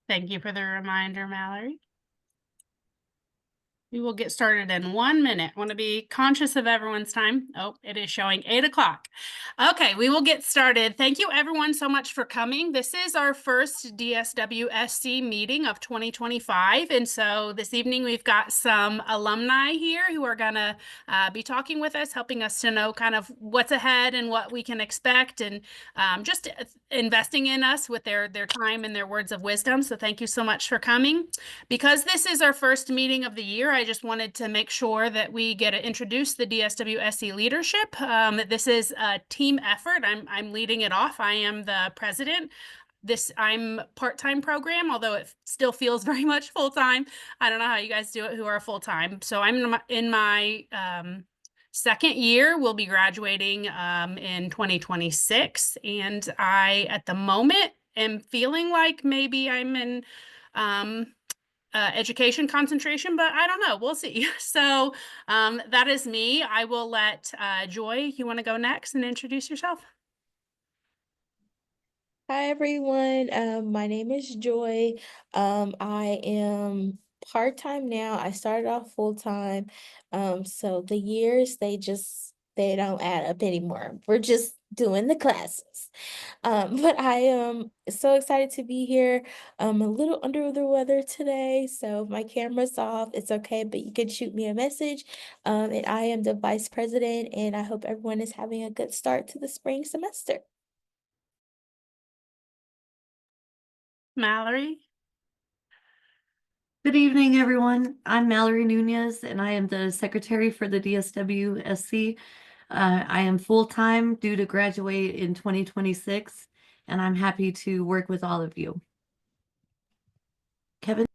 Thank you for the reminder, Mallory. We will get started in 1 minute. I want to be conscious of everyone's time. Oh, it is showing 8 o'clock. Okay, we will get started. Thank you everyone so much for coming. This is our first DSWSC meeting of 2025. And so this evening we've got some alumni here who are going to be talking with us, helping us to know kind of what's ahead and what we can expect, and just investing in us with their time and their words of wisdom. So thank you so much for coming. Because this is our first meeting of the year, I just wanted to make sure that we get to introduce the DSWSC leadership. This is a team effort. I'm leading it off. I am the president. I'm part-time program, although it still feels very much full-time. I don't know how you guys do it who are full-time. So I'm in my second year. We'll be graduating in 2026. And I, at the moment, am feeling like maybe I'm in education concentration, but I don't know. We'll see. So that is me. I will let Joy, you want to go next and introduce yourself? Hi everyone. My name is Joy. I am part-time now. I started off full-time. So the years they don't add up anymore. We're just doing the classes. But I am so excited to be here. I'm a little under the weather today, so if my camera's off, it's okay, but you can shoot me a message. And I am the vice president, and I hope everyone is having a good start to the spring semester. Mallory? Good evening, everyone. I'm Mallory Nunez, and I am the secretary for the DSWSC. I am full-time due to graduate in 2026, and I'm happy to work with all of you. Kevin?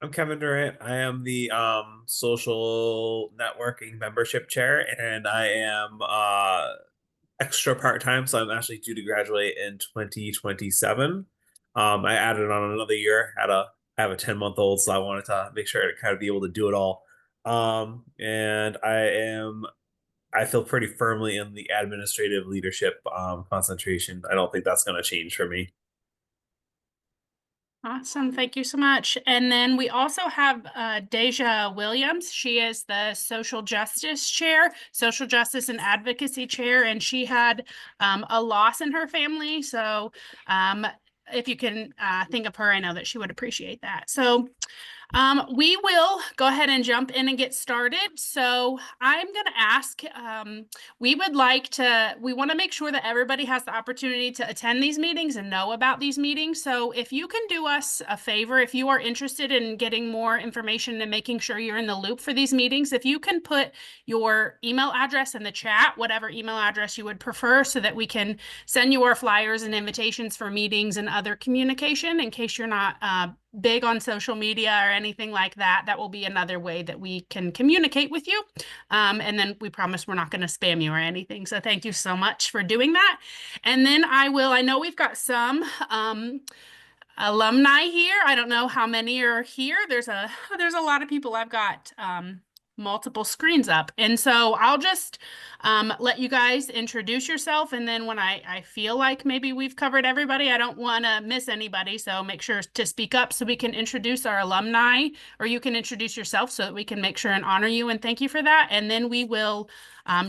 I'm Kevin Durant. I am the social networking membership chair, and I am extra part-time, so I'm actually due to graduate in 2027. I added on another year. I have a 10-month-old, so I wanted to make sure to kind of be able to do it all. And I feel pretty firmly in the administrative leadership concentration. I don't think that's going to change for me. Awesome. Thank you so much. And then we also have Deja Williams. She is the social justice chair, social justice and advocacy chair, and she had a loss in her family. So if you can think of her, I know that she would appreciate that. So we will go ahead and jump in and get started. So I'm going to ask, we want to make sure that everybody has the opportunity to attend these meetings and know about these meetings. So if you can do us a favor, if you are interested in getting more information and making sure you're in the loop for these meetings, if you can put your email address in the chat, whatever email address you would prefer, so that we can send you our flyers and invitations for meetings and other communication in case you're not big on social media or anything like that. That will be another way that we can communicate with you. And then we promise we're not going to spam you or anything. So thank you so much for doing that. And then I know we've got some alumni here. I don't know how many are here. There's a lot of people. I've got multiple screens up. And so I'll just let you guys introduce yourself. And then when I feel like maybe we've covered everybody, I don't want to miss anybody. So make sure to speak up so we can introduce our alumni, or you can introduce yourself so that we can make sure and honor you and thank you for that. And then we will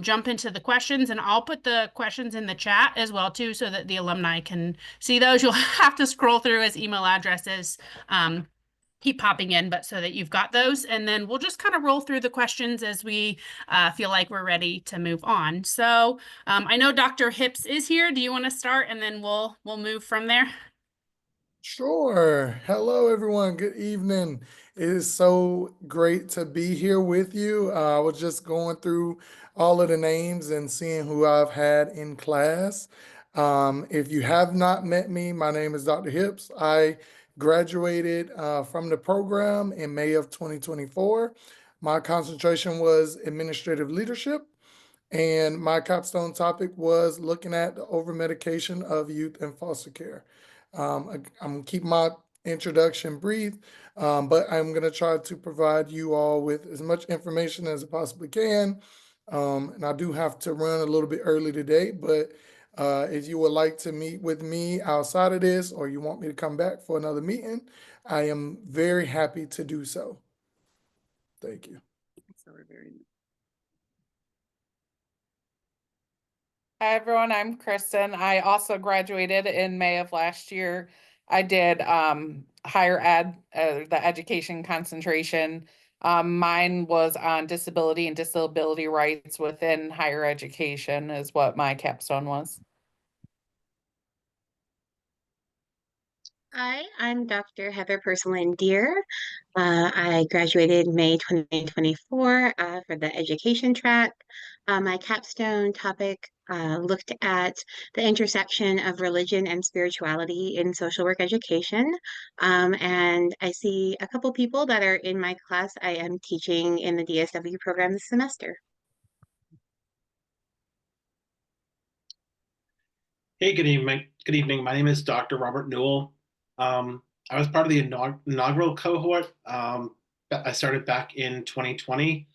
jump into the questions, and I'll put the questions in the chat as well too, so that the alumni can see those. You'll have to scroll through as email addresses keep popping in, but so that you've got those. And then we'll just kind of roll through the questions as we feel like we're ready to move on. So I know Dr. Hips is here. Do you want to start, and then we'll move from there? Sure. Hello, everyone. Good evening. It is so great to be here with you. I was just going through all of the names and seeing who I've had in class. If you have not met me, my name is Dr. Hips. I graduated from the program in May of 2024. My concentration was administrative leadership, and my capstone topic was looking at the over-medication of youth in foster care. I'm gonna keep my introduction brief, but I'm gonna try to provide you all with as much information as I possibly can. And I do have to run a little bit early today, but If you would like to meet with me outside of this, or you want me to come back for another meeting, I am very happy to do so. Thank you. Hi, everyone. I'm Kristen. I also graduated in May of last year. I did higher ed, the education concentration. Mine was on disability and disability rights within higher education is what my capstone was. Hi, I'm Dr. Heather Purslane Deer. I graduated May 2024 for the education track. My capstone topic looked at the intersection of religion and spirituality in social work education. And I see a couple people that are in my class. I am teaching in the DSW program this semester. Hey, good evening. Good evening. My name is Dr. Robert Newell. I was part of the inaugural cohort. I started back in 2020.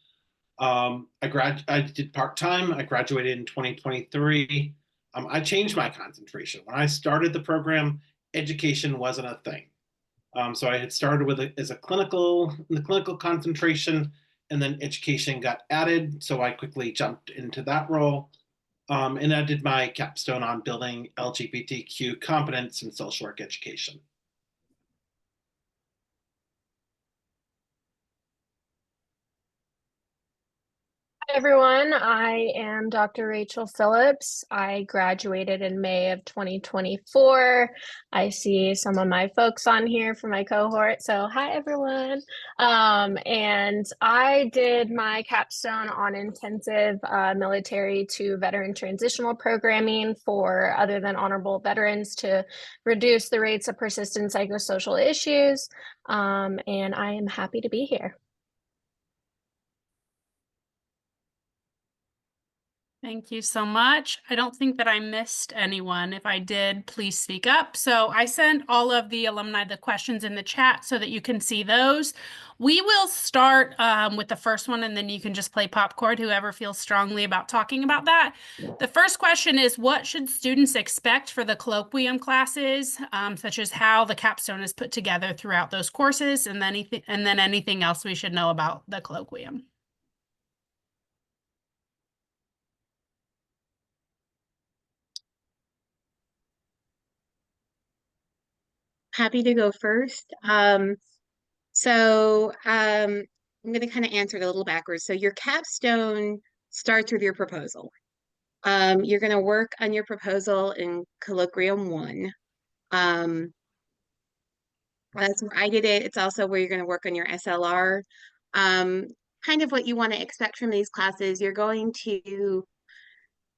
I did part-time. I graduated in 2023. I changed my concentration. When I started the program, education wasn't a thing. So I had started with the clinical concentration, and then education got added. So I quickly jumped into that role. And I did my capstone on building LGBTQ competence in social work education. Hi everyone, I am Dr. Rachel Phillips. I graduated in May of 2024. I see some of my folks on here for my cohort, so hi everyone. And I did my capstone on intensive military to veteran transitional programming for other than honorable veterans to reduce the rates of persistent psychosocial issues. And I am happy to be here. Thank you so much. I don't think that I missed anyone. If I did, please speak up. So I sent all of the alumni the questions in the chat so that you can see those. We will start with the first one, and then you can just play popcorn, whoever feels strongly about talking about that. The first question is, what should students expect for the colloquium classes, such as how the capstone is put together throughout those courses, and then anything else we should know about the colloquium? Happy to go first. I'm going to kind of answer it a little backwards. So your capstone starts with your proposal. You're going to work on your proposal in colloquium 1. That's where I did it. It's also where you're going to work on your SLR. Kind of what you want to expect from these classes. You're going to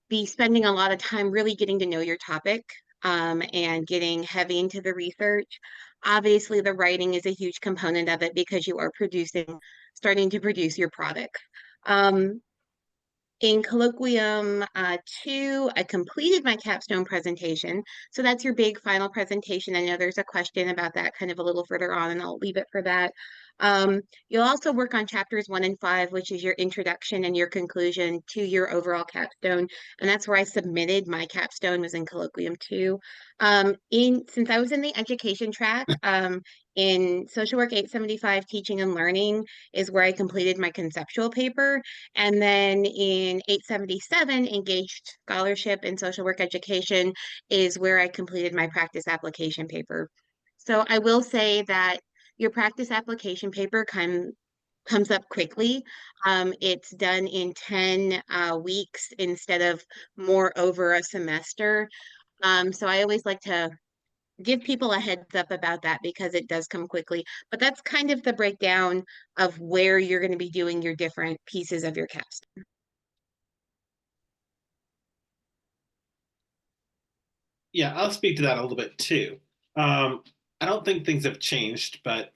be spending a lot of time really getting to know your topic and getting heavy into the research. Obviously, the writing is a huge component of it because you are starting to produce your product. In colloquium 2, I completed my capstone presentation. So that's your big final presentation. I know there's a question about that kind of a little further on, and I'll leave it for that. You'll also work on chapters 1 and 5, which is your introduction and your conclusion to your overall capstone. And that's where I submitted my capstone, was in colloquium 2. Since I was in the education track, in social work 875 teaching and learning is where I completed my conceptual paper. And then in 877 engaged scholarship in social work education is where I completed my practice application paper. So I will say that your practice application paper comes up quickly. It's done in 10 weeks instead of more over a semester. So I always like to give people a heads up about that because it does come quickly. But that's kind of the breakdown of where you're going to be doing your different pieces of your capstone. Yeah, I'll speak to that a little bit too. I don't think things have changed, but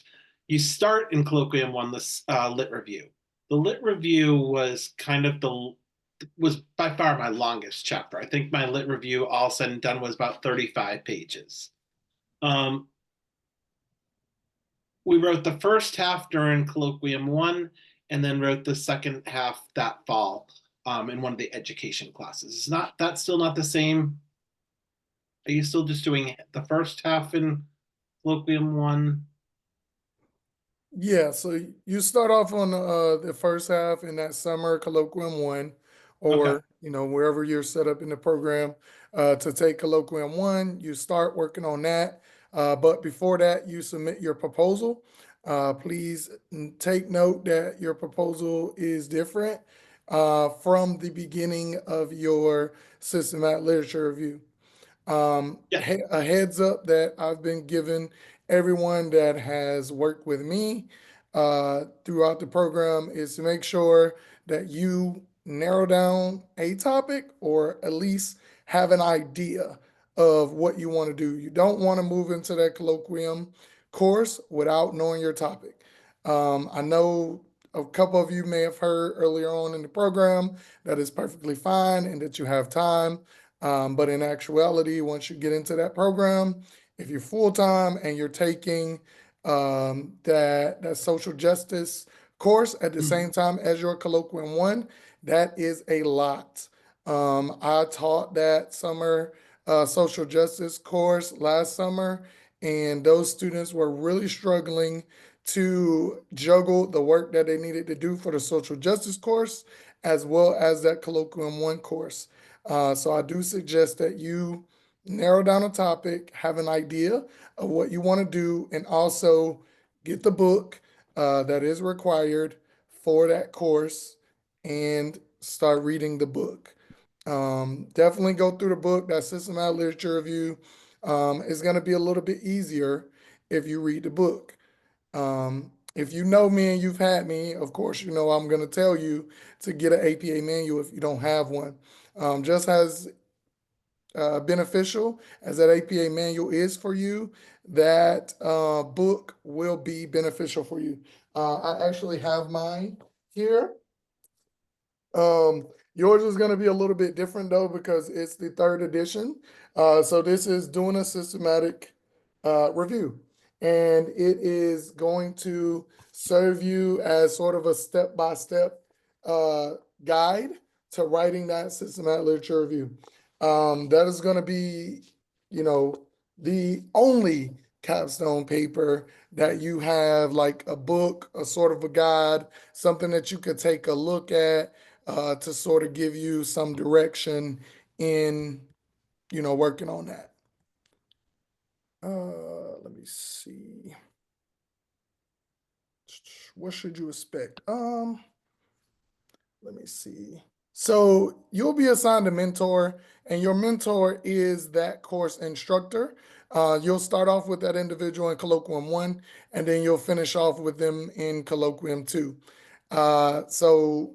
you start in colloquium 1, this lit review. The lit review was was by far my longest chapter. I think my lit review, all said and done, was about 35 pages. We wrote the first half during colloquium 1, and then wrote the second half that fall in one of the education classes. That's still not the same Are you still just doing the first half in colloquium 1? Yeah, so you start off on the first half in that summer colloquium 1, Okay. or wherever you're set up in the program to take colloquium 1. You start working on that, but before that, you submit your proposal. Please take note that your proposal is different from the beginning of your systematic literature review. Yeah. A heads up that I've been given everyone that has worked with me throughout the program is to make sure that you narrow down a topic or at least have an idea of what you want to do. You don't want to move into that colloquium course without knowing your topic. I know a couple of you may have heard earlier on in the program that is perfectly fine and that you have time. But in actuality, once you get into that program, if you're full-time and you're taking that social justice course at the same time as your colloquium 1, that is a lot. I taught that summer social justice course last summer, and those students were really struggling to juggle the work that they needed to do for the social justice course as well as that colloquium 1 course. So I do suggest that you narrow down a topic, have an idea of what you want to do, and also get the book that is required for that course and start reading the book. Definitely go through the book. That systematic literature review is going to be a little bit easier if you read the book. If you know me and you've had me, of course, you know I'm going to tell you to get an APA manual if you don't have one. Just as beneficial as that APA manual is for you, that book will be beneficial for you. I actually have mine here. Yours is going to be a little bit different though because it's the 3rd edition. So this is doing a systematic review, and it is going to serve you as sort of a step-by-step guide to writing that systematic literature review. That is going to be, the only capstone paper that you have, like a book, a sort of a guide, something that you could take a look at to sort of give you some direction in, working on that. Let me see. What should you expect? Let me see. So you'll be assigned a mentor, and your mentor is that course instructor. You'll start off with that individual in colloquium 1, and then you'll finish off with them in colloquium 2. So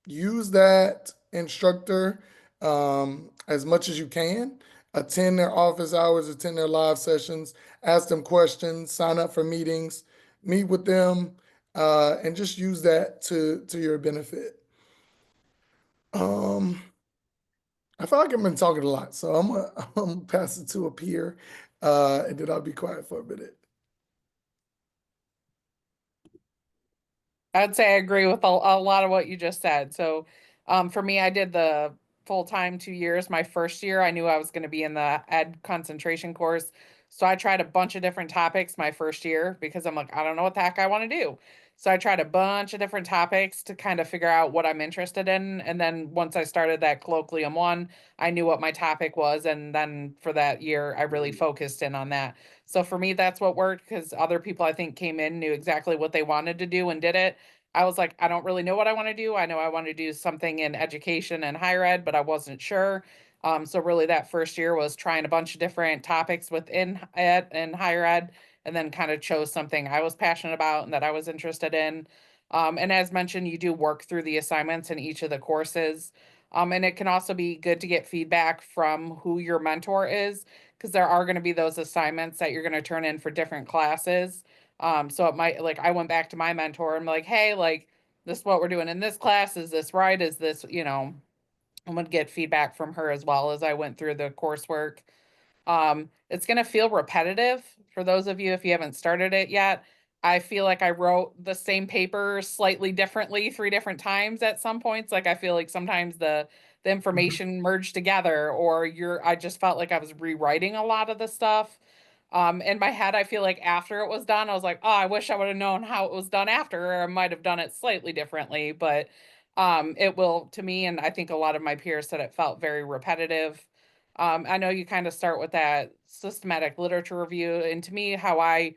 use that instructor as much as you can. Attend their office hours, attend their live sessions, ask them questions, sign up for meetings, meet with them, and just use that to your benefit. I feel like I've been talking a lot, so I'm gonna pass it to a peer, and then I'll be quiet for a minute. I'd say I agree with a lot of what you just said. So, for me, I did the full-time 2 years. My first year, I knew I was going to be in the ed concentration course. So I tried a bunch of different topics my first year because I'm like, I don't know what the heck I want to do. So I tried a bunch of different topics to kind of figure out what I'm interested in. And then once I started that colloquium 1, I knew what my topic was. And then for that year, I really focused in on that. So for me, that's what worked because other people I think came in, knew exactly what they wanted to do and did it. I was like, I don't really know what I want to do. I know I want to do something in education and higher ed, but I wasn't sure. So really that first year was trying a bunch of different topics within ed and higher ed, and then kind of chose something I was passionate about and that I was interested in. And as mentioned, you do work through the assignments in each of the courses. And it can also be good to get feedback from who your mentor is, because there are going to be those assignments that you're going to turn in for different classes. So it might, like, I went back to my mentor and I'm like, hey, like, this is what we're doing in this class. Is this right? Is this, I'm gonna get feedback from her as well as I went through the coursework. It's gonna feel repetitive for those of you if you haven't started it yet. I feel like I wrote the same paper slightly differently 3 different times at some points. Like I feel like sometimes the information merged together, or I just felt like I was rewriting a lot of the stuff. In my head, I feel like after it was done, I was like, oh, I wish I would have known how it was done after, or I might have done it slightly differently. But it will, to me, and I think a lot of my peers said it felt very repetitive. I know you kind of start with that systematic literature review, and to me, how I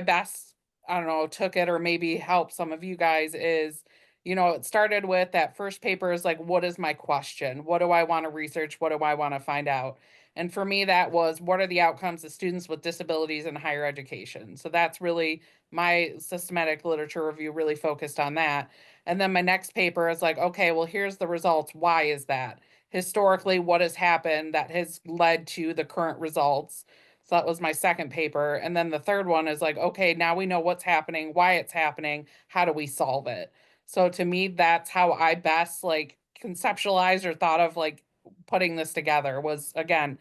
best, I don't know, took it or maybe help some of you guys is, it started with that first paper is like, what is my question? What do I want to research? What do I want to find out? And for me, that was, what are the outcomes of students with disabilities in higher education? So that's really my systematic literature review really focused on that. And then my next paper is like, okay, well, here's the results. Why is that? Historically, what has happened that has led to the current results? So that was my second paper. And then the third one is like, okay, now we know what's happening, why it's happening, how do we solve it? So to me, that's how I best like conceptualized or thought of like putting this together was, again,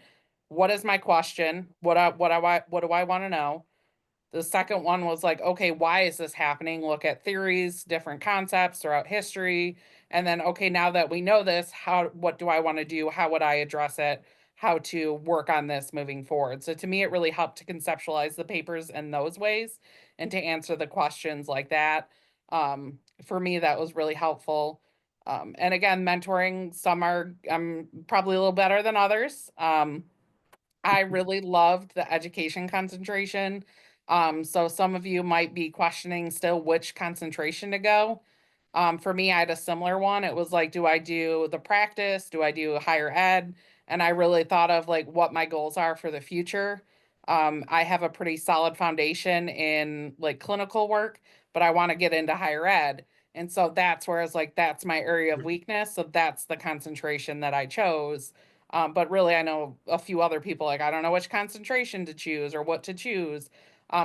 what is my question? What do I want to know? The second one was like, okay, why is this happening? Look at theories, different concepts throughout history. And then, okay, now that we know this, what do I want to do? How would I address it? How to work on this moving forward? So to me, it really helped to conceptualize the papers in those ways and to answer the questions like that. For me, that was really helpful. And again, mentoring, some are probably a little better than others. I really loved the education concentration. So some of you might be questioning still which concentration to go. For me, I had a similar one. It was like, do I do the practice? Do I do higher ed? And I really thought of like what my goals are for the future. I have a pretty solid foundation in like clinical work, but I want to get into higher ed. And so that's where I was like, that's my area of weakness. So that's the concentration that I chose. But really, I know a few other people, like, I don't know which concentration to choose or what to choose.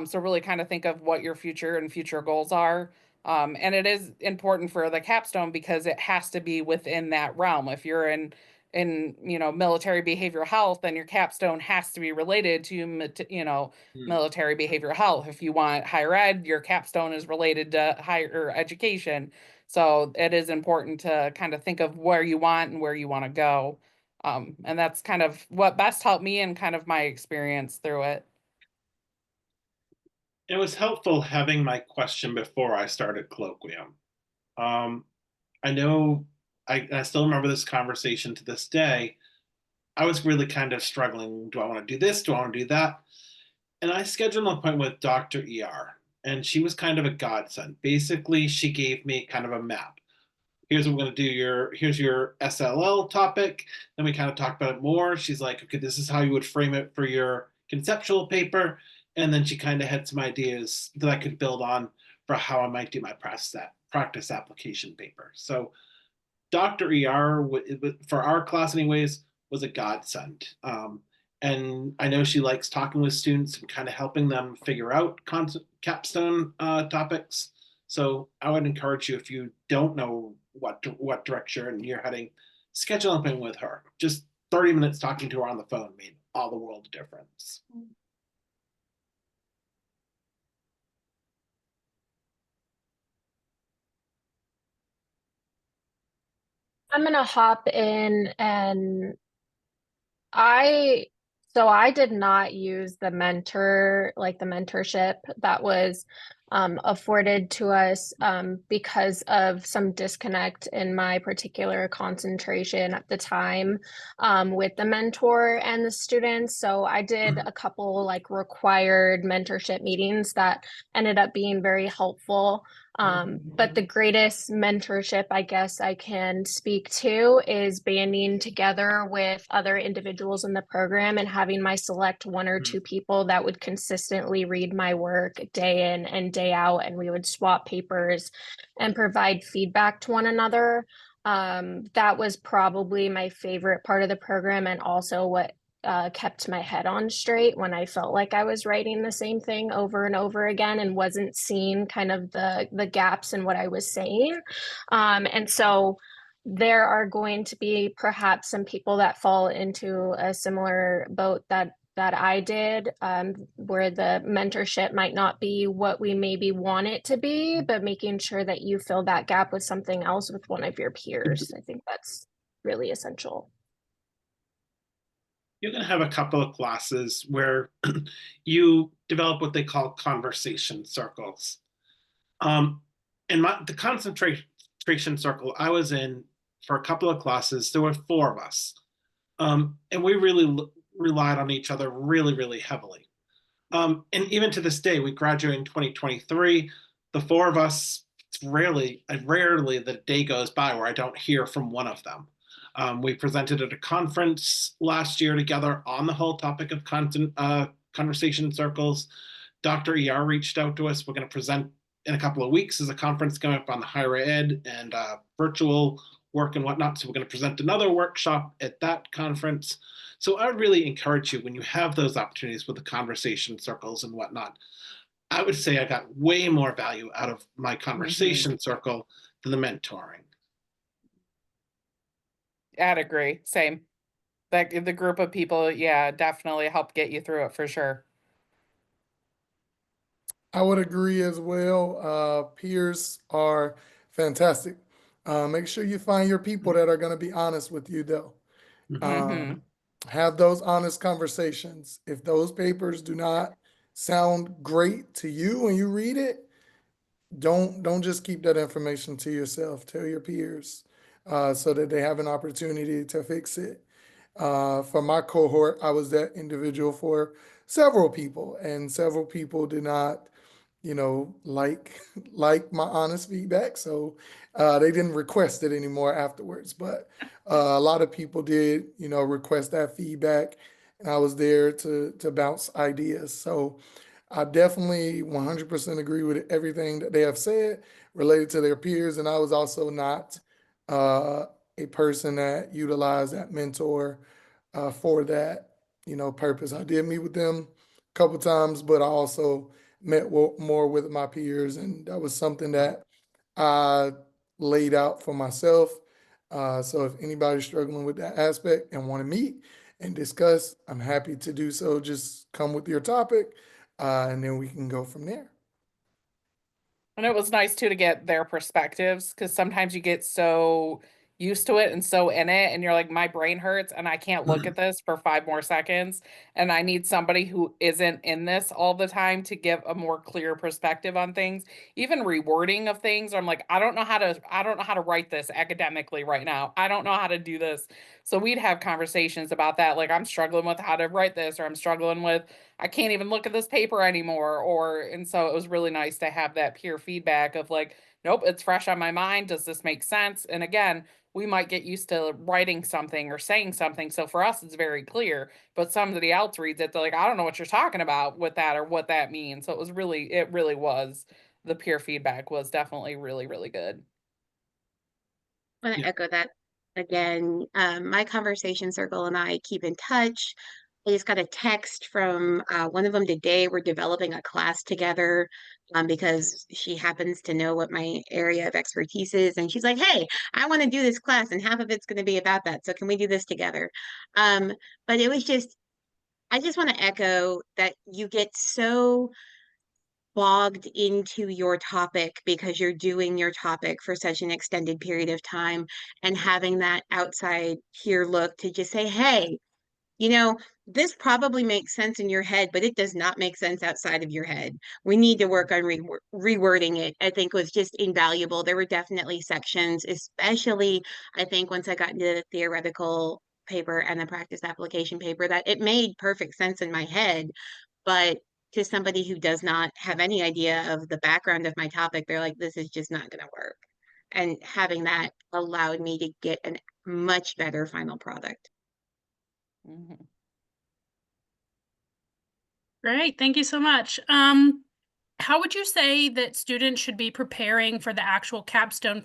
So really kind of think of what your future goals are. And it is important for the capstone because it has to be within that realm. If you're in military behavioral health, then your capstone has to be related to military behavioral health. If you want higher ed, your capstone is related to higher education. So it is important to kind of think of where you want and where you want to go. And that's kind of what best helped me and kind of my experience through it. It was helpful having my question before I started colloquium. I know I still remember this conversation to this day. I was really kind of struggling. Do I want to do this? Do I want to do that? And I scheduled an appointment with Dr. ER, and she was kind of a godsend. Basically, she gave me kind of a map. Here's what we're going to do. Here's your SLL topic. Then we kind of talked about it more. She's like, okay, this is how you would frame it for your conceptual paper. And then she kind of had some ideas that I could build on for how I might do my practice application paper. So Dr. ER, for our class anyways, was a godsend. And I know she likes talking with students and kind of helping them figure out capstone topics. So I would encourage you, if you don't know what direction you're heading, schedule an appointment with her. Just 30 minutes talking to her on the phone made all the world of difference. I'm gonna hop in and I did not use the mentorship that was afforded to us because of some disconnect in my particular concentration at the time with the mentor and the students. So I did a couple like required mentorship meetings that ended up being very helpful. But the greatest mentorship I guess I can speak to is banding together with other individuals in the program and having my select one or two people that would consistently read my work day in and day out, and we would swap papers and provide feedback to one another. That was probably my favorite part of the program, and also what kept my head on straight when I felt like I was writing the same thing over and over again and wasn't seeing kind of the gaps in what I was saying. And so there are going to be perhaps some people that fall into a similar boat that I did, where the mentorship might not be what we maybe want it to be, but making sure that you fill that gap with something else with one of your peers. I think that's really essential. You're going to have a couple of classes where you develop what they call conversation circles. In the concentration circle I was in for a couple of classes, there were 4 of us. And we really relied on each other really, really heavily. And even to this day, we graduated in 2023. The 4 of us, it's rarely the day goes by where I don't hear from one of them. We presented at a conference last year together on the whole topic of conversation circles. Dr. ER reached out to us. We're going to present in a couple of weeks. There's a conference coming up on the higher ed and virtual work and whatnot. So we're going to present another workshop at that conference. So I would really encourage you, when you have those opportunities with the conversation circles and whatnot, I would say I got way more value out of my conversation circle than the mentoring. I'd agree. Same. That the group of people, yeah, definitely help get you through it for sure. I would agree as well. Peers are fantastic. Make sure you find your people that are going to be honest with you, though. Have those honest conversations. If those papers do not sound great to you when you read it, don't just keep that information to yourself. Tell your peers so that they have an opportunity to fix it. For my cohort, I was that individual for several people, and several people did not, like my honest feedback. So they didn't request it anymore afterwards. But a lot of people did, request that feedback, and I was there to bounce ideas. So I definitely 100% agree with everything that they have said related to their peers. And I was also not a person that utilized that mentor for that, purpose. I did meet with them a couple times, but I also met more with my peers, and that was something that I laid out for myself. So if anybody's struggling with that aspect and want to meet and discuss, I'm happy to do so. Just come with your topic, and then we can go from there. And it was nice too to get their perspectives, because sometimes you get so used to it and so in it, and you're like, my brain hurts and I can't look at this for 5 more seconds. And I need somebody who isn't in this all the time to give a more clear perspective on things, even rewording of things. I'm like, I don't know how to write this academically right now. I don't know how to do this. So we'd have conversations about that. Like, I'm struggling with how to write this, or I'm struggling with, I can't even look at this paper anymore. And so it was really nice to have that peer feedback of like, nope, it's fresh on my mind. Does this make sense? And again, we might get used to writing something or saying something. So for us, it's very clear, but somebody else reads it, they're like, I don't know what you're talking about with that or what that means. So it really was, the peer feedback was definitely really, really good. I want to echo that again. My conversation circle and I keep in touch. I just got a text from one of them today. We're developing a class together because she happens to know what my area of expertise is. And she's like, hey, I want to do this class, and half of it's going to be about that. So can we do this together? But it was just, I just want to echo that you get so bogged into your topic because you're doing your topic for such an extended period of time, and having that outside peer look to just say, hey, this probably makes sense in your head, but it does not make sense outside of your head. We need to work on rewording it. I think was just invaluable. There were definitely sections, especially I think once I got into the theoretical paper and the practice application paper, that it made perfect sense in my head, but to somebody who does not have any idea of the background of my topic, they're like, this is just not going to work. And having that allowed me to get a much better final product. Great, thank you so much. How would you say that students should be preparing for the actual capstone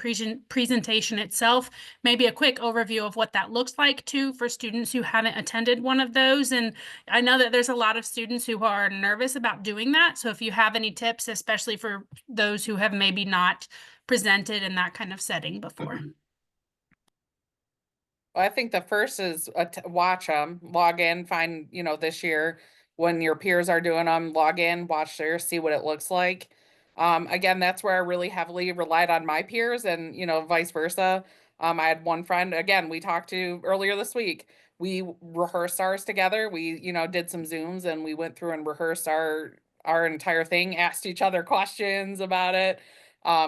presentation itself? Maybe a quick overview of what that looks like too for students who haven't attended one of those. And I know that there's a lot of students who are nervous about doing that. So if you have any tips, especially for those who have maybe not presented in that kind of setting before. Well, I think the first is watch them, log in, find, this year when your peers are doing them, log in, watch theirs, see what it looks like. Again, that's where I really heavily relied on my peers and, vice versa. I had one friend, again, we talked to earlier this week. We rehearsed ours together. We, did some Zooms and we went through and rehearsed our entire thing, asked each other questions about it.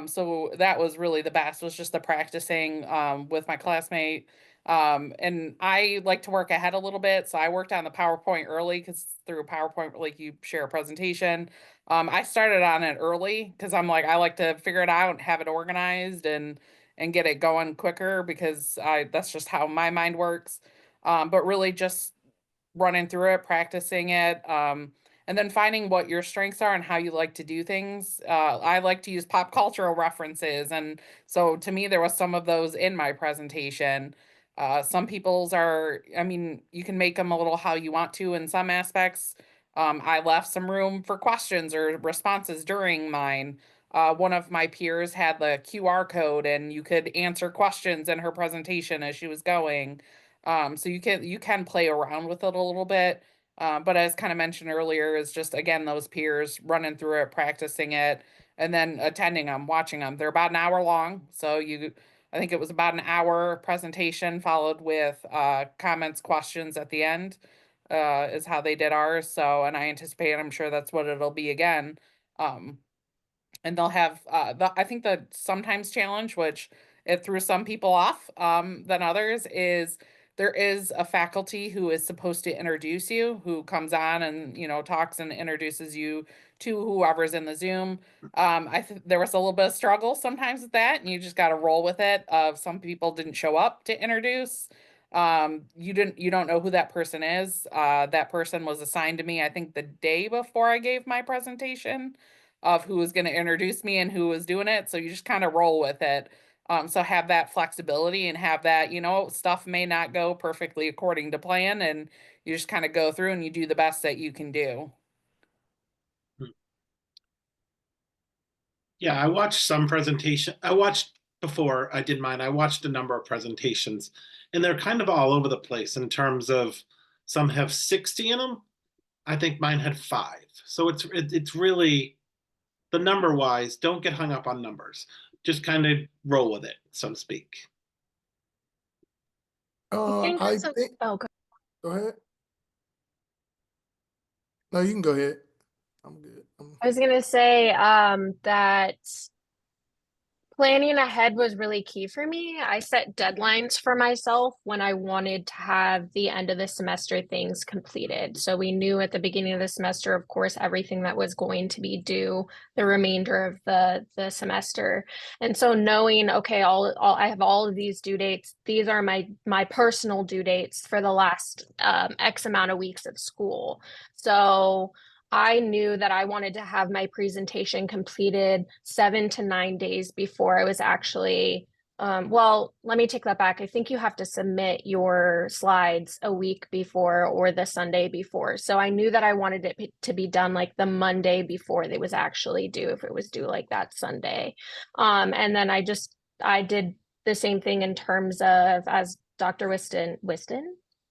So that was really the best, was just the practicing with my classmate. And I like to work ahead a little bit. So I worked on the PowerPoint early, because through PowerPoint, like, you share a presentation. I started on it early because I'm like, I like to figure it out and have it organized and get it going quicker, because that's just how my mind works. But really just running through it, practicing it, and then finding what your strengths are and how you like to do things. I like to use pop cultural references, and so to me, there was some of those in my presentation. Some people's are, I mean, you can make them a little how you want to in some aspects. I left some room for questions or responses during mine. One of my peers had the QR code, and you could answer questions in her presentation as she was going. So you can play around with it a little bit. But as kind of mentioned earlier, is just, again, those peers running through it, practicing it, and then attending them, watching them. They're about an hour long, so I think it was about an hour presentation followed with comments, questions at the end. Is how they did ours. So, and I anticipate, I'm sure that's what it'll be again. Um, and they'll have I think the sometimes challenge, which it threw some people off than others, is there is a faculty who is supposed to introduce you, who comes on and talks and introduces you to whoever's in the Zoom. I think there was a little bit of struggle sometimes with that, and you just got to roll with it. Of some people didn't show up to introduce. You don't know who that person is. That person was assigned to me, I think, the day before I gave my presentation, of who was going to introduce me and who was doing it. So you just kind of roll with it. So have that flexibility and have that, stuff may not go perfectly according to plan, and you just kind of go through and you do the best that you can do. Yeah, I watched some presentation. I watched before I did mine. I watched a number of presentations, and they're kind of all over the place in terms of some have 60 in them. I think mine had 5. So it's really, the number wise, don't get hung up on numbers. Just kind of roll with it, so to speak. think I so. think, Oh, go ahead. No, you can go ahead. I'm good. I was gonna say that planning ahead was really key for me. I set deadlines for myself when I wanted to have the end of the semester things completed. So we knew at the beginning of the semester, of course, everything that was going to be due the remainder of the semester. And so knowing, okay, I have all of these due dates. These are my personal due dates for the last X amount of weeks of school. So I knew that I wanted to have my presentation completed 7 to 9 days before I was actually, well, let me take that back. I think you have to submit your slides a week before or the Sunday before. So I knew that I wanted it to be done like the Monday before they was actually due, if it was due like that Sunday. And then I did the same thing in terms of, as Dr. Whiston,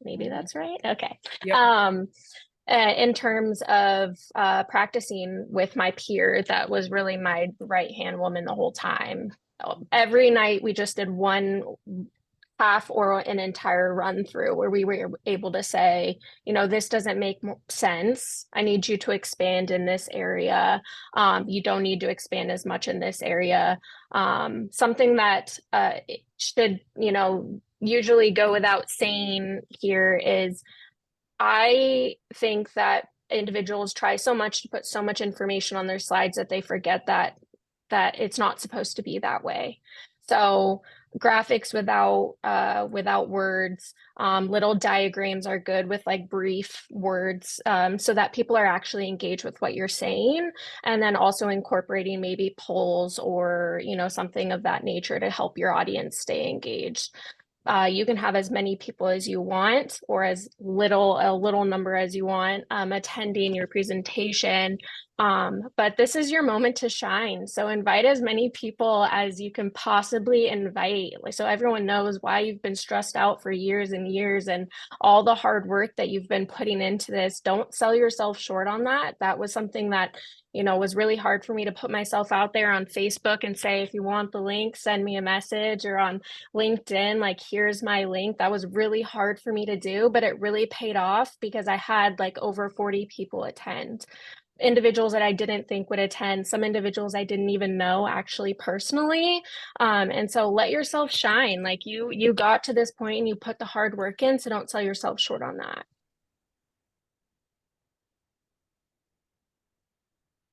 maybe that's right. Okay. Yep. In terms of practicing with my peer, that was really my right-hand woman the whole time. Every night we just did one half or an entire run through where we were able to say, this doesn't make sense. I need you to expand in this area. You don't need to expand as much in this area. Something that should, usually go without saying here is, I think that individuals try so much to put so much information on their slides that they forget that it's not supposed to be that way. So graphics without words, little diagrams are good with like brief words, so that people are actually engaged with what you're saying, and then also incorporating maybe polls or something of that nature to help your audience stay engaged. You can have as many people as you want, or a little number as you want, attending your presentation. But this is your moment to shine. So invite as many people as you can possibly invite. Like, so everyone knows why you've been stressed out for years and years and all the hard work that you've been putting into this. Don't sell yourself short on that. That was something that, was really hard for me to put myself out there on Facebook and say, if you want the link, send me a message, or on LinkedIn, like, here's my link. That was really hard for me to do, but it really paid off because I had like over 40 people attend. Individuals that I didn't think would attend, some individuals I didn't even know actually personally. And so let yourself shine. Like, you got to this point and you put the hard work in, so don't sell yourself short on that.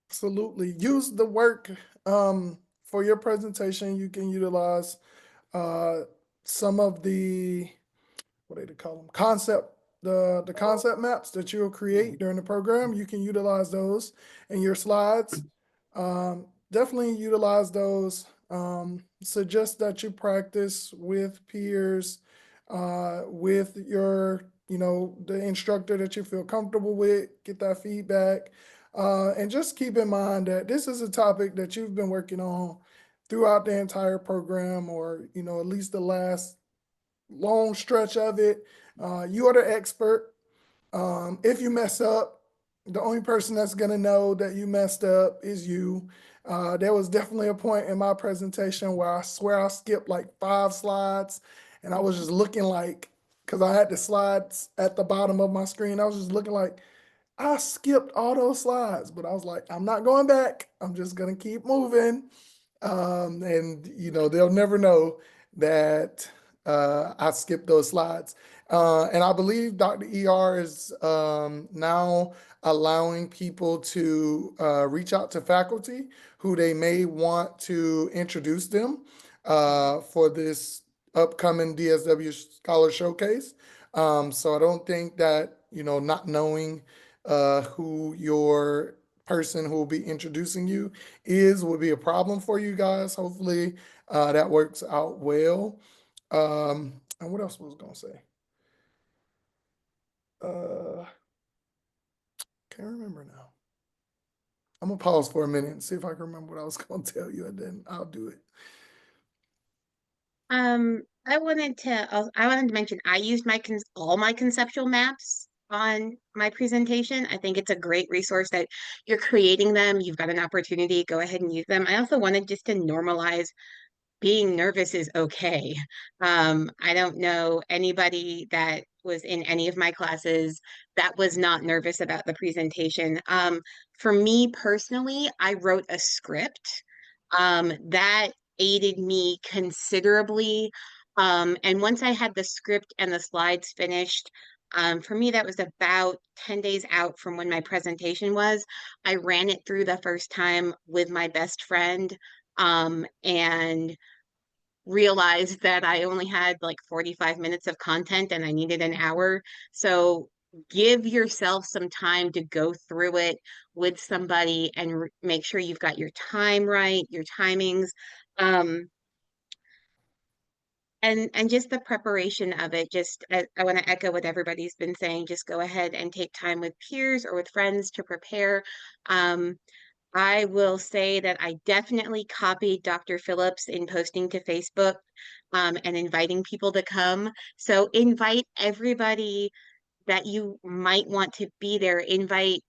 Absolutely. Use the work for your presentation. You can utilize some of the, what do they call them? The concept maps that you'll create during the program. You can utilize those in your slides. Definitely utilize those. Suggest that you practice with peers, with your, the instructor that you feel comfortable with, get that feedback. And just keep in mind that this is a topic that you've been working on throughout the entire program, or, at least the last long stretch of it. You are the expert. If you mess up, the only person that's going to know that you messed up is you. There was definitely a point in my presentation where I swear I skipped like 5 slides, and I was just looking like, because I had the slides at the bottom of my screen, I was just looking like, I skipped all those slides, but I was like, I'm not going back. I'm just going to keep moving. And they'll never know that I skipped those slides. And I believe Dr. ER is now allowing people to reach out to faculty who they may want to introduce them for this upcoming DSW Scholar Showcase. So I don't think that, not knowing who your person who will be introducing you would be a problem for you guys. Hopefully that works out well. And what else was I gonna say? Can't remember now. I'm gonna pause for a minute and see if I can remember what I was gonna tell you, and then I'll do it. I wanted to mention I used all my conceptual maps on my presentation. I think it's a great resource that you're creating them. You've got an opportunity, go ahead and use them. I also wanted just to normalize being nervous is okay. I don't know anybody that was in any of my classes that was not nervous about the presentation. For me personally, I wrote a script that aided me considerably. And once I had the script and the slides finished, for me, that was about 10 days out from when my presentation was. I ran it through the first time with my best friend, and realized that I only had like 45 minutes of content and I needed an hour. So give yourself some time to go through it with somebody and make sure you've got your time right, your timings. And just the preparation of it, I want to echo what everybody's been saying. Just go ahead and take time with peers or with friends to prepare. I will say that I definitely copied Dr. Phillips in posting to Facebook and inviting people to come. So invite everybody that you might want to be there. Invite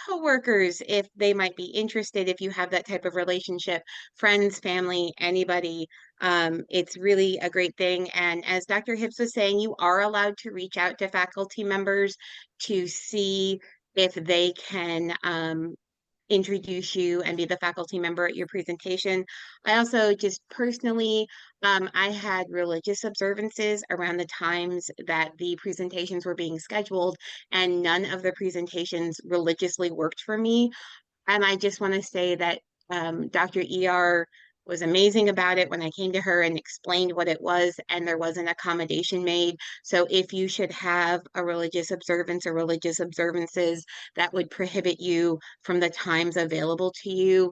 coworkers if they might be interested, if you have that type of relationship, friends, family, anybody. It's really a great thing. And as Dr. Hibbs was saying, you are allowed to reach out to faculty members to see if they can introduce you and be the faculty member at your presentation. I also just personally, I had religious observances around the times that the presentations were being scheduled, and none of the presentations religiously worked for me. And I just want to say that Dr. ER was amazing about it when I came to her and explained what it was, and there was an accommodation made. So if you should have a religious observance or religious observances that would prohibit you from the times available to you,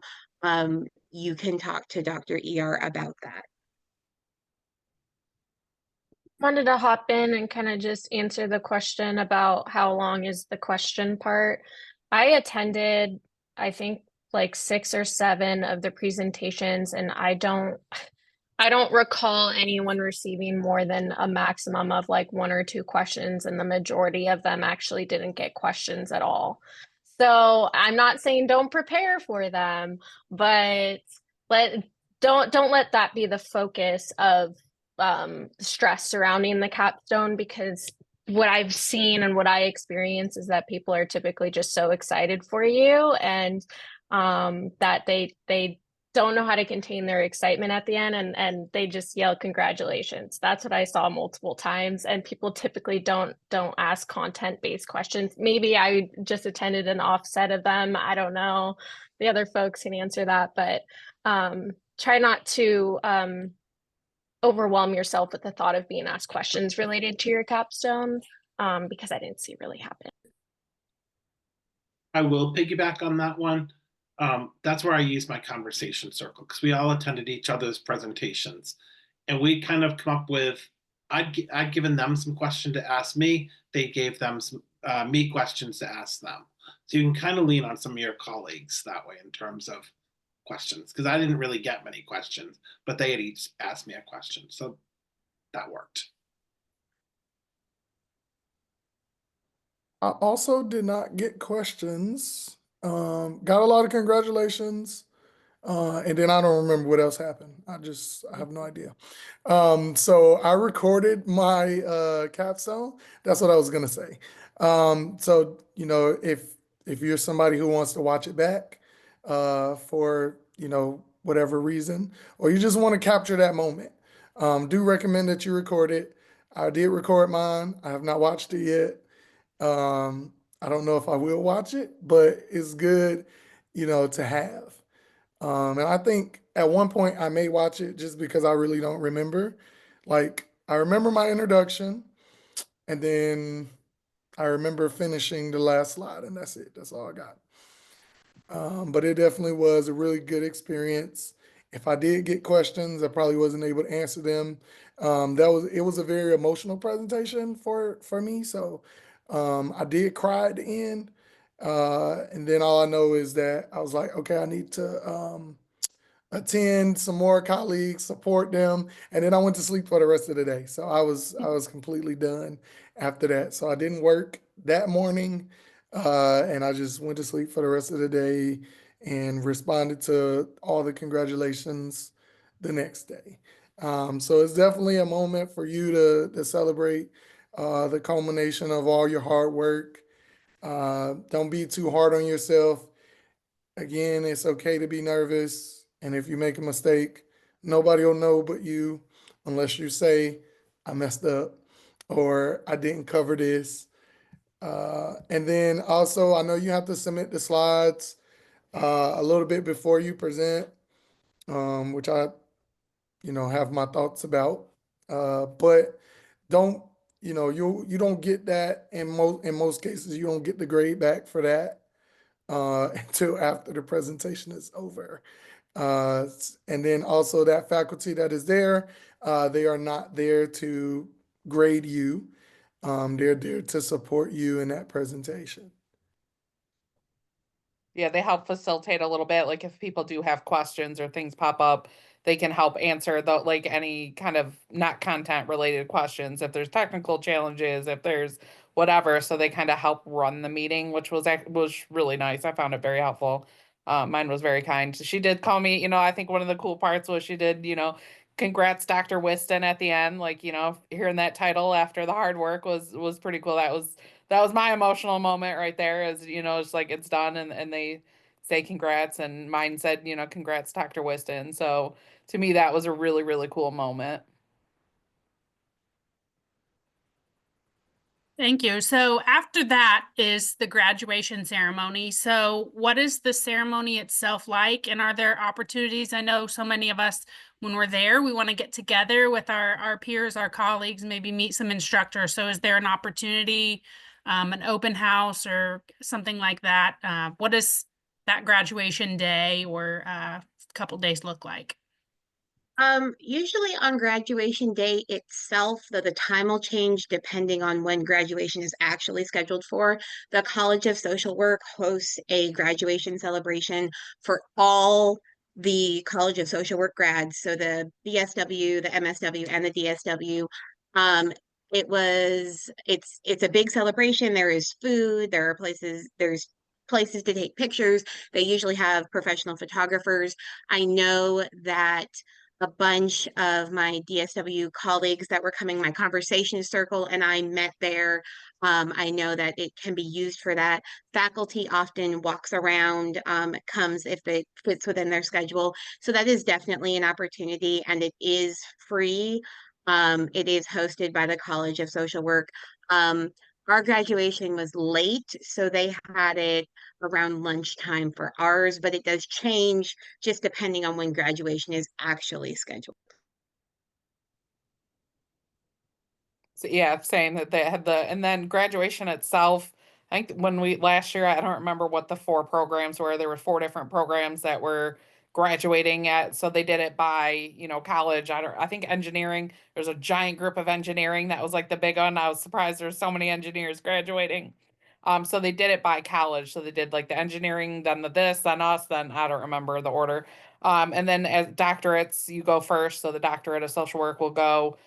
you can talk to Dr. ER about that. Wanted to hop in and kind of just answer the question about how long is the question part. I attended I think like 6 or 7 of the presentations, and I don't recall anyone receiving more than a maximum of like 1 or 2 questions, and the majority of them actually didn't get questions at all. So I'm not saying don't prepare for them, but let don't let that be the focus of stress surrounding the capstone, because what I've seen and what I experience is that people are typically just so excited for you, and that they don't know how to contain their excitement at the end, and they just yell congratulations. That's what I saw multiple times, and people typically don't ask content-based questions. Maybe I just attended an offset of them. I don't know. The other folks can answer that, but try not to overwhelm yourself with the thought of being asked questions related to your capstone, because I didn't see it really happen. I will piggyback on that one. That's where I use my conversation circle, because we all attended each other's presentations, and we kind of come up with, I'd given them some question to ask me. They gave them some me questions to ask them. So you can kind of lean on some of your colleagues that way in terms of questions, because I didn't really get many questions, but they had each asked me a question. So that worked. I also did not get questions. Got a lot of congratulations. And then I don't remember what else happened. I have no idea. So I recorded my capstone. That's what I was gonna say. So you know, if you're somebody who wants to watch it back, for whatever reason, or you just want to capture that moment, do recommend that you record it. I did record mine. I have not watched it yet. I don't know if I will watch it, but it's good, to have. And I think at one point I may watch it just because I really don't remember. Like, I remember my introduction, and then I remember finishing the last slide, and that's it. That's all I got. But it definitely was a really good experience. If I did get questions, I probably wasn't able to answer them. It was a very emotional presentation for me. So I did cry at the end. And then all I know is that I was like, okay, I need to attend some more colleagues, support them, and then I went to sleep for the rest of the day. So I was completely done after that. So I didn't work that morning, and I just went to sleep for the rest of the day and responded to all the congratulations the next day. So it's definitely a moment for you to celebrate the culmination of all your hard work. Don't be too hard on yourself. Again, it's okay to be nervous. And if you make a mistake, nobody will know but you, unless you say, I messed up or I didn't cover this. And then also, I know you have to submit the slides a little bit before you present, which I, have my thoughts about. But don't, you don't get that in most cases, you don't get the grade back for that until after the presentation is over. And then also that faculty that is there, they are not there to grade you. They're there to support you in that presentation. Yeah, they help facilitate a little bit. Like if people do have questions or things pop up, they can help answer like any kind of not content related questions. If there's technical challenges, if there's whatever, so they kind of help run the meeting, which was really nice. I found it very helpful. Mine was very kind. She did call me. I think one of the cool parts was she did. Congrats, Dr. Whiston at the end. Like hearing that title after the hard work was pretty cool. That was my emotional moment right there, is, it's like it's done and they say congrats, and mine said, congrats, Dr. Whiston. So to me, that was a really, really cool moment. Thank you. So after that is the graduation ceremony. So what is the ceremony itself like? And are there opportunities? I know so many of us, when we're there, we want to get together with our peers, our colleagues, maybe meet some instructors. So is there an opportunity, an open house or something like that? What does that graduation day or couple days look like? Usually on graduation day itself, though the time will change depending on when graduation is actually scheduled for. The College of Social Work hosts a graduation celebration for all the College of Social Work grads. So the BSW, the MSW, and the DSW. Um, it's a big celebration. There is food, there's places to take pictures. They usually have professional photographers. I know that a bunch of my DSW colleagues that were coming my conversation circle and I met there. I know that it can be used for that. Faculty often walks around, comes if it fits within their schedule. So that is definitely an opportunity and it is free. It is hosted by the College of Social Work. Our graduation was late, so they had it around lunchtime for ours, but it does change just depending on when graduation is actually scheduled. So yeah, saying that they had and then graduation itself, I think when we last year, I don't remember what the 4 programs were. There were 4 different programs that were graduating at, so they did it by, college. I think engineering, there's a giant group of engineering. That was like the big one. I was surprised there's so many engineers graduating. So they did it by college. So they did like the engineering, then the this, then us, then I don't remember the order. And then as doctorates, you go first. So the doctorate of social work will go.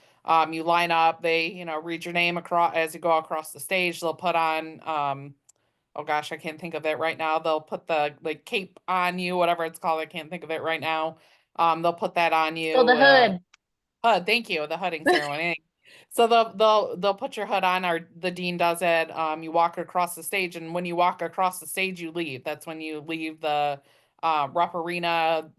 You line up, they, read your name across as you go across the stage. They'll put on, oh gosh, I can't think of it right now. They'll put the like cape on you, whatever it's called. I can't think of it right now. They'll put that on you. So the hood. Thank you, the hooding ceremony. So they'll put your hood on, or the dean does it. You walk across the stage, and when you walk across the stage, you leave. That's when you leave the Rupp Arena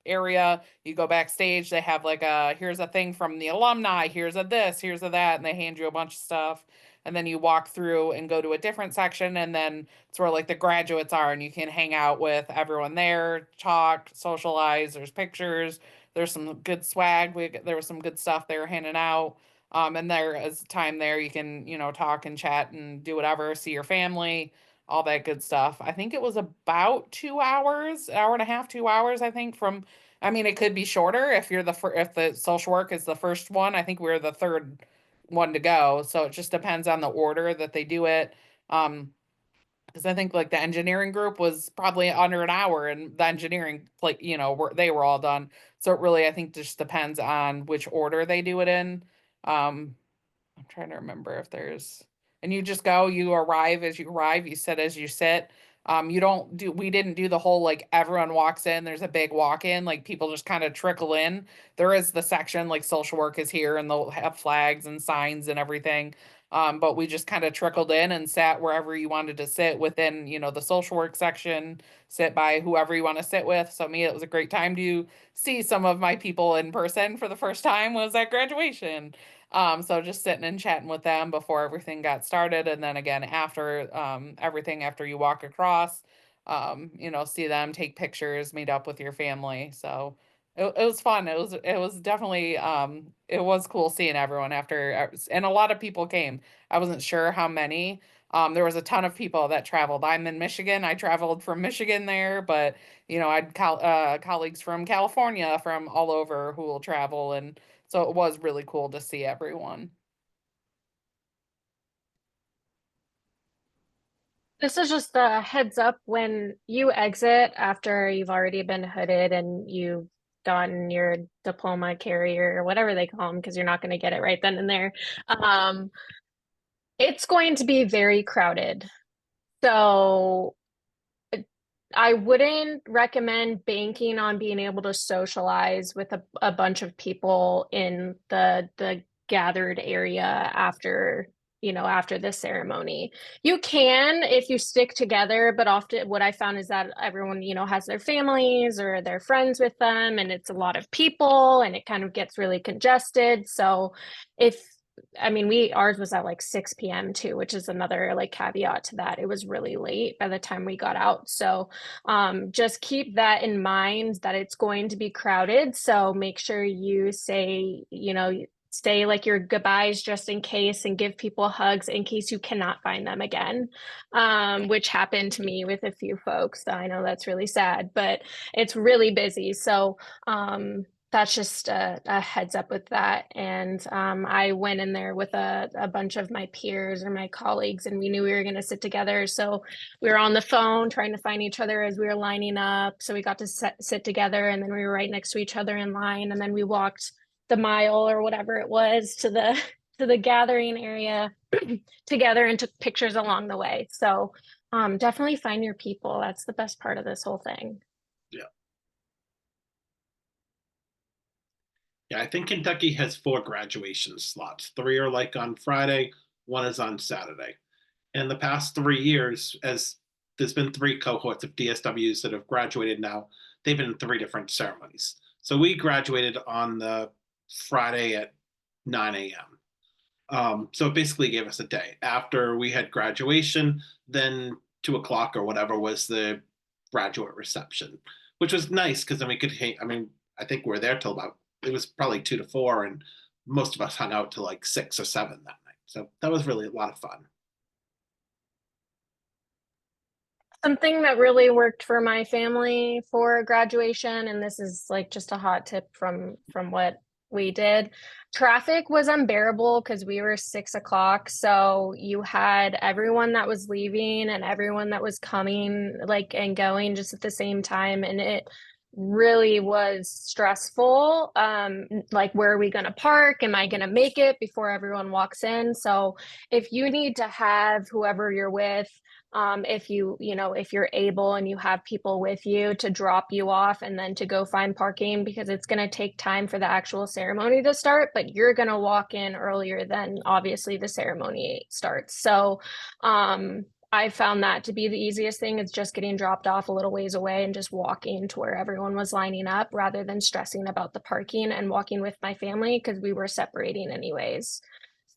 area. You go backstage. They have like here's a thing from the alumni. Here's a this. Here's a that, and they hand you a bunch of stuff. And then you walk through and go to a different section, and then it's where like the graduates are, and you can hang out with everyone there, talk, socialize. There's pictures. There's some good swag. There was some good stuff they were handing out. And there is time there you can, talk and chat and do whatever, see your family, all that good stuff. I think it was about 2 hours, hour and a half, 2 hours, I think I mean, it could be shorter if you're if the social work is the first one. I think we're the third one to go. So it just depends on the order that they do it. Because I think like the engineering group was probably under an hour, and the engineering, like, they were all done. So it really, I think, just depends on which order they do it in. I'm trying to remember if there's, and you just go, you arrive as you arrive, you sit as you sit. We didn't do the whole like everyone walks in, there's a big walk in, like people just kind of trickle in. There is the section like social work is here, and they'll have flags and signs and everything. But we just kind of trickled in and sat wherever you wanted to sit within, the social work section, sit by whoever you want to sit with. So me, it was a great time to see some of my people in person for the first time was at graduation. So just sitting and chatting with them before everything got started. And then again, after everything, after you walk across, see them, take pictures, meet up with your family. So it was fun. It was definitely, it was cool seeing everyone after, and a lot of people came. I wasn't sure how many. There was a ton of people that traveled. I'm in Michigan. I traveled from Michigan there, but I'd colleagues from California, from all over who will travel, and so it was really cool to see everyone. This is just a heads up when you exit after you've already been hooded and you've gotten your diploma carrier or whatever they call them, because you're not going to get it right then and there. It's going to be very crowded. So I wouldn't recommend banking on being able to socialize with a bunch of people in the gathered area after the ceremony. You can if you stick together, but often what I found is that everyone, has their families or their friends with them, and it's a lot of people and it kind of gets really congested. So ours was at like 6 p.m. too, which is another like caveat to that. It was really late by the time we got out. So just keep that in mind, that it's going to be crowded. So make sure you say, say like your goodbyes just in case, and give people hugs in case you cannot find them again, which happened to me with a few folks. So I know that's really sad, but it's really busy. So that's just a heads up with that. And I went in there with a bunch of my peers or my colleagues, and we knew we were going to sit together. So we were on the phone trying to find each other as we were lining up. So we got to sit together, and then we were right next to each other in line. And then we walked the mile or whatever it was to the gathering area together and took pictures along the way. So definitely find your people. That's the best part of this whole thing. Yeah, I think Kentucky has 4 graduation slots. 3 are like on Friday, 1 is on Saturday. In the past 3 years, as there's been 3 cohorts of DSWs that have graduated now, they've been in 3 different ceremonies. So we graduated on the Friday at 9 a.m. So it basically gave us a day. After we had graduation, then 2 o'clock or whatever was the graduate reception, which was nice because then we could hang. I mean, I think we were there till about, it was probably 2 to 4, and most of us hung out till like 6 or 7 that night. So that was really a lot of fun. Something that really worked for my family for graduation, and this is like just a hot tip from what we did. Traffic was unbearable because we were 6 o'clock. So you had everyone that was leaving and everyone that was coming, like, and going just at the same time. And it really was stressful. Like, where are we going to park? Am I going to make it before everyone walks in? So if you need to have whoever you're with, if if you're able and you have people with you, to drop you off and then to go find parking, because it's going to take time for the actual ceremony to start, but you're going to walk in earlier than obviously the ceremony starts. So I found that to be the easiest thing, is just getting dropped off a little ways away and just walking to where everyone was lining up, rather than stressing about the parking and walking with my family, because we were separating anyways.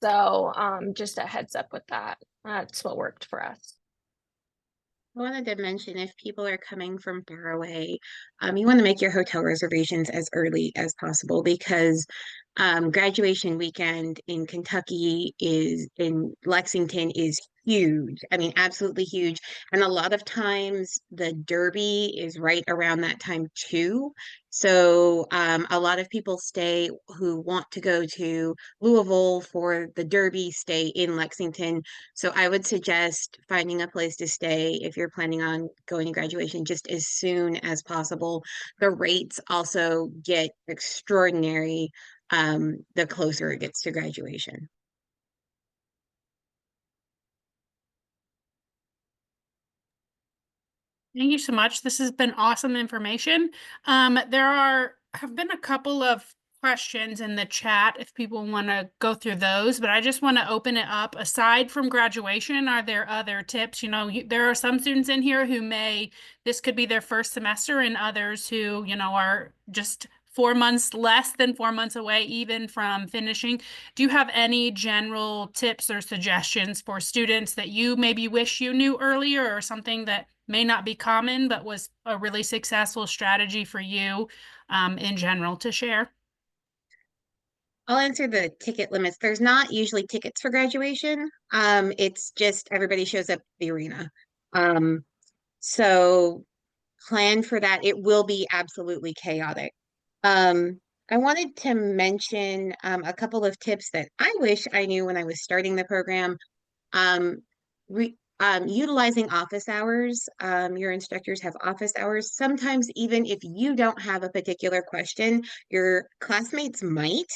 So just a heads up with that. That's what worked for us. I wanted to mention, if people are coming from far away, you want to make your hotel reservations as early as possible, because graduation weekend in Kentucky in Lexington is huge. I mean, absolutely huge. And a lot of times the Derby is right around that time too. So a lot of people who want to go to Louisville for the Derby, stay in Lexington. So I would suggest finding a place to stay if you're planning on going to graduation just as soon as possible. The rates also get extraordinary the closer it gets to graduation. Thank you so much. This has been awesome information. There have been a couple of questions in the chat if people want to go through those, but I just want to open it up. Aside from graduation, are there other tips? There are some students in here who this could be their first semester, and others who, are just 4 months, less than 4 months away even from finishing. Do you have any general tips or suggestions for students that you maybe wish you knew earlier, or something that may not be common but was a really successful strategy for you in general to share? I'll answer the ticket limits. There's not usually tickets for graduation. It's just everybody shows up at the arena. So plan for that. It will be absolutely chaotic. I wanted to mention a couple of tips that I wish I knew when I was starting the program. Utilizing office hours. Your instructors have office hours. Sometimes, even if you don't have a particular question, your classmates might,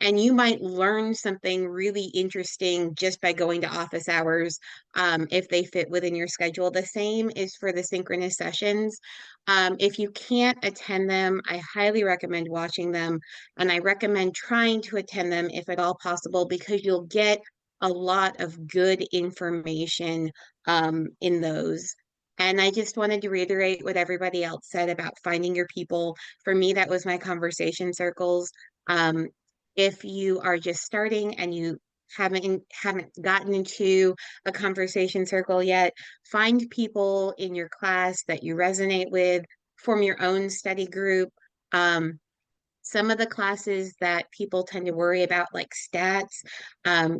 and you might learn something really interesting just by going to office hours, if they fit within your schedule. The same is for the synchronous sessions. If you can't attend them, I highly recommend watching them, and I recommend trying to attend them if at all possible, because you'll get a lot of good information in those. And I just wanted to reiterate what everybody else said about finding your people. For me, that was my conversation circles. If you are just starting and you haven't gotten into a conversation circle yet, find people in your class that you resonate with, form your own study group. Some of the classes that people tend to worry about, like stats,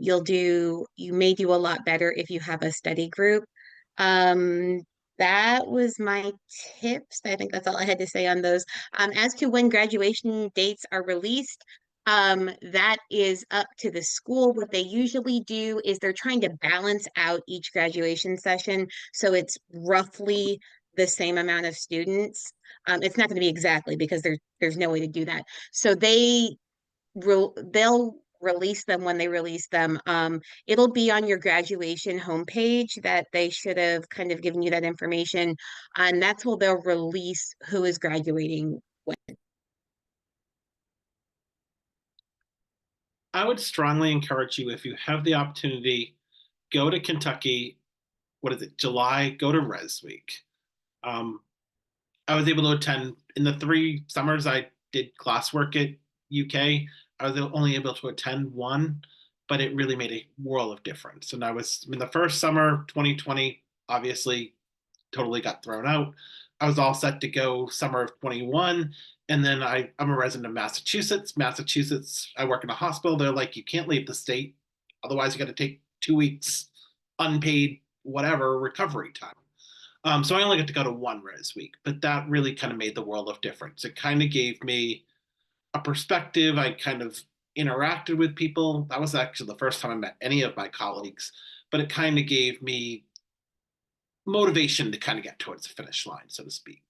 you may do a lot better if you have a study group. that was my tips. I think that's all I had to say on those. As to when graduation dates are released, that is up to the school. What they usually do is they're trying to balance out each graduation session, so it's roughly the same amount of students. It's not going to be exactly because there's no way to do that. So they'll release them when they release them. It'll be on your graduation homepage that they should have kind of given you that information, and that's where they'll release who is graduating when. I would strongly encourage you, if you have the opportunity, go to Kentucky. What is it, July? Go to Res Week. I was able to attend in the 3 summers I did classwork at UK. I was only able to attend one, but it really made a world of difference. And I was in the first summer, 2020, obviously totally got thrown out. I was all set to go summer of 21. And then I'm a resident of Massachusetts. Massachusetts, I work in a hospital. They're like, you can't leave the state. Otherwise, you got to take 2 weeks unpaid, whatever, recovery time. So I only got to go to one Res Week, but that really kind of made the world of difference. It kind of gave me a perspective. I kind of interacted with people. That was actually the first time I met any of my colleagues, but it kind of gave me motivation to kind of get towards the finish line, so to speak.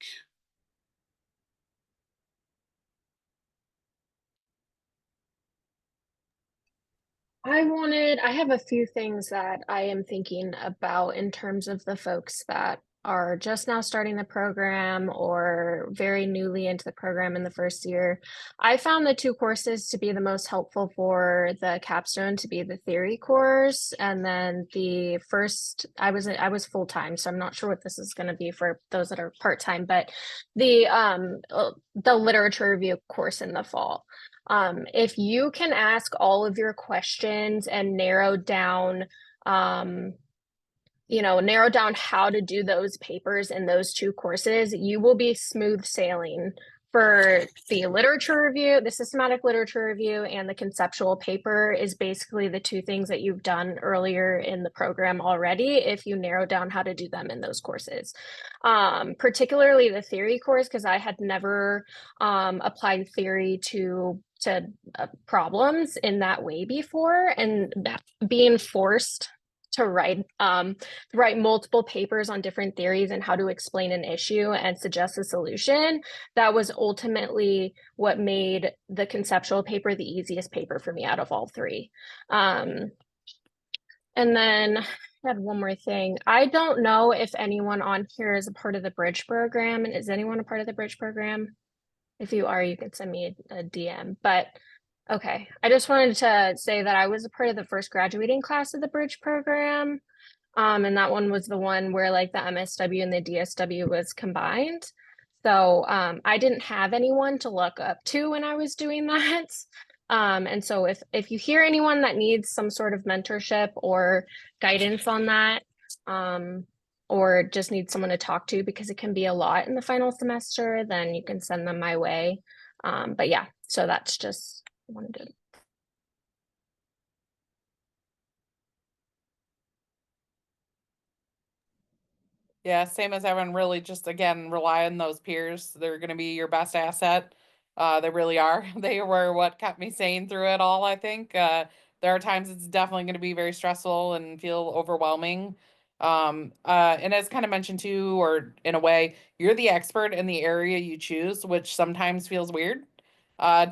I have a few things that I am thinking about in terms of the folks that are just now starting the program or very newly into the program in the first year. I found the 2 courses to be the most helpful for the capstone to be the theory course, and then the first I was full-time, so I'm not sure what this is going to be for those that are part-time, but the literature review course in the fall. If you can ask all of your questions and narrow down how to do those papers in those 2 courses, you will be smooth sailing for the literature review. The systematic literature review and the conceptual paper is basically the 2 things that you've done earlier in the program already, if you narrow down how to do them in those courses. Particularly the theory course, because I had never applied theory to problems in that way before, and being forced to write multiple papers on different theories and how to explain an issue and suggest a solution, that was ultimately what made the conceptual paper the easiest paper for me out of all 3. And then I had one more thing. I don't know if anyone on here is a part of the bridge program. And is anyone a part of the bridge program? If you are, you can send me a DM. But okay, I just wanted to say that I was a part of the first graduating class of the bridge program. And that one was the one where like the MSW and the DSW was combined. So I didn't have anyone to look up to when I was doing that. And so if you hear anyone that needs some sort of mentorship or guidance on that, or just need someone to talk to because it can be a lot in the final semester, then you can send them my way. But yeah, so that's just wanted to. Yeah, same as everyone, really just again rely on those peers. They're going to be your best asset. They really are. They were what kept me sane through it all, I think. There are times it's definitely going to be very stressful and feel overwhelming. And as kind of mentioned too, or in a way, you're the expert in the area you choose, which sometimes feels weird.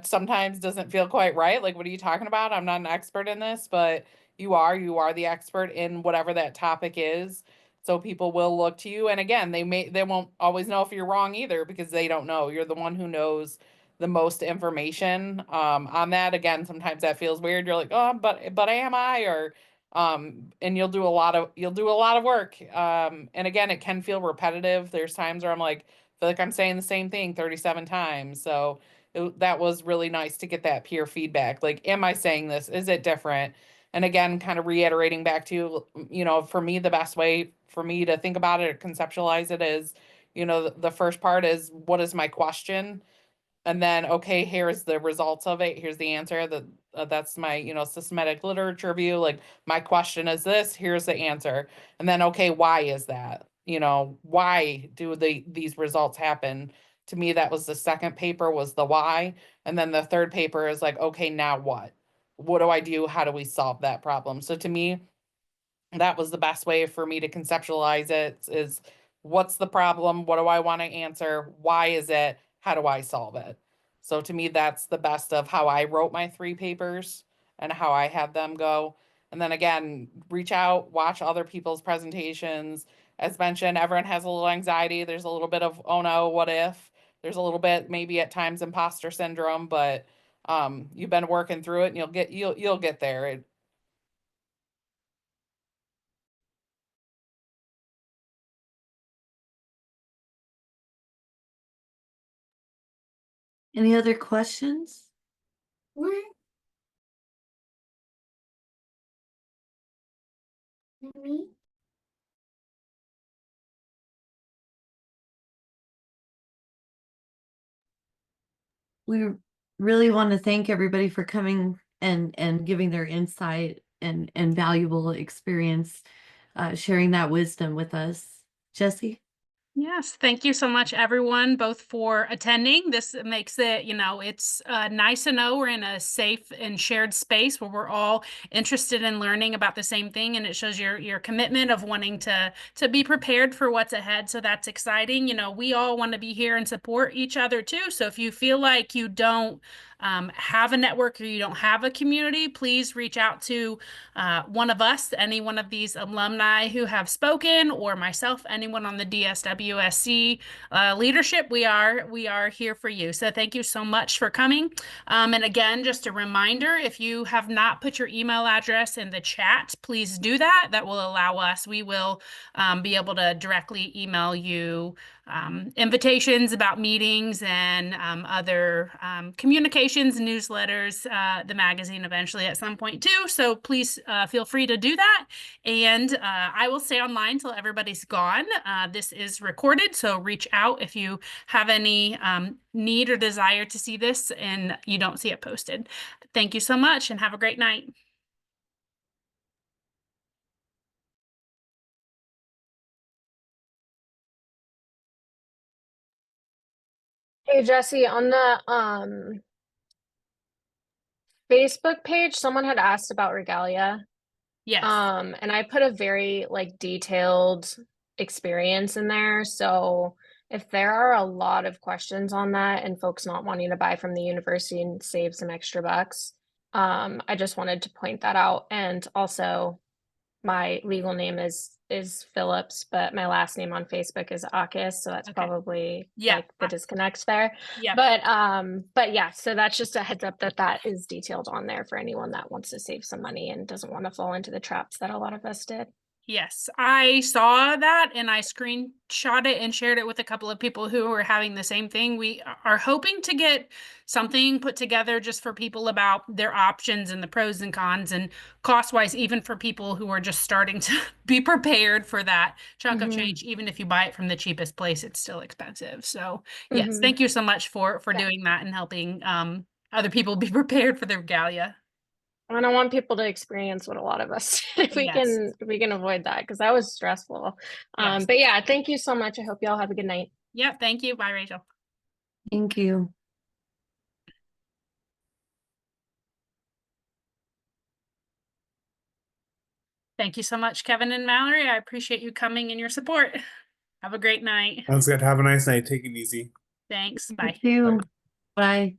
Sometimes doesn't feel quite right. Like, what are you talking about? I'm not an expert in this, but you are the expert in whatever that topic is. So people will look to you. And again, they won't always know if you're wrong either because they don't know. You're the one who knows the most information on that. Again, sometimes that feels weird. You're like, oh, but am I? Or and you'll do a lot of work. And again, it can feel repetitive. There's times where I'm like, feel like I'm saying the same thing 37 times. So that was really nice to get that peer feedback. Like, am I saying this? Is it different? And again, kind of reiterating back to, for me, the best way for me to think about it or conceptualize it is, the first part is, what is my question? And then, okay, here's the results of it. Here's the answer. That's my, systematic literature review. Like, my question is this, here's the answer. And then, okay, why is that? you know, why do these results happen? To me, that was the second paper, was the why. And then the third paper is like, okay, now what? What do I do? How do we solve that problem? So to me, that was the best way for me to conceptualize it, is what's the problem? What do I want to answer? Why is it? How do I solve it? So to me, that's the best of how I wrote my 3 papers and how I had them go. And then again, reach out, watch other people's presentations. As mentioned, everyone has a little anxiety. There's a little bit of, oh no, what if? There's a little bit, maybe at times, imposter syndrome, but you've been working through it and you'll get there. Any other questions? We really want to thank everybody for coming and giving their insight and valuable experience, sharing that wisdom with us. Jesse? Yes, thank you so much, everyone, both for attending. This makes it, you know, it's nice to know we're in a safe and shared space where we're all interested in learning about the same thing, and it shows your commitment of wanting to be prepared for what's ahead. So that's exciting. You know, we all want to be here and support each other too. So if you feel like you don't have a network or you don't have a community, please reach out to one of us, any one of these alumni who have spoken, or myself, anyone on the DSWSC leadership. We are here for you. So thank you so much for coming. And again, just a reminder, if you have not put your email address in the chat, please do that. That will allow us, we will be able to directly email you invitations about meetings and other communications, newsletters, the magazine eventually at some point too. So please feel free to do that. And I will stay online till everybody's gone. This is recorded, so reach out if you have any need or desire to see this and you don't see it posted. Thank you so much and have a great night. Hey Jesse, on the Facebook page, someone had asked about regalia. Yes. And I put a very like detailed experience in there. So if there are a lot of questions on that and folks not wanting to buy from the university and save some extra bucks, I just wanted to point that out. And also my legal name is Phillips, but my last name on Facebook is Akis, so that's Okay. probably Yeah. like the disconnect there. Yeah. But yeah, so that's just a heads up that is detailed on there for anyone that wants to save some money and doesn't want to fall into the traps that a lot of us did. Yes, I saw that and I screenshot it and shared it with a couple of people who were having the same thing. We are hoping to get something put together just for people about their options and the pros and cons and cost-wise, even for people who are just starting to be prepared for that chunk of change. Even if you buy it from the cheapest place, it's still expensive. So yes, thank you so much for doing that and helping other people be prepared for their regalia. I don't want people to experience what a lot of us did. We can avoid that because that was stressful. Yes. But yeah, thank you so much. I hope y'all have a good night. Yep, thank you. Bye, Rachel. Thank you. Thank you so much, Kevin and Mallory. I appreciate you coming and your support. Have a great night. Sounds good. Have a nice night. Take it easy. Thanks. You Bye. too. Bye.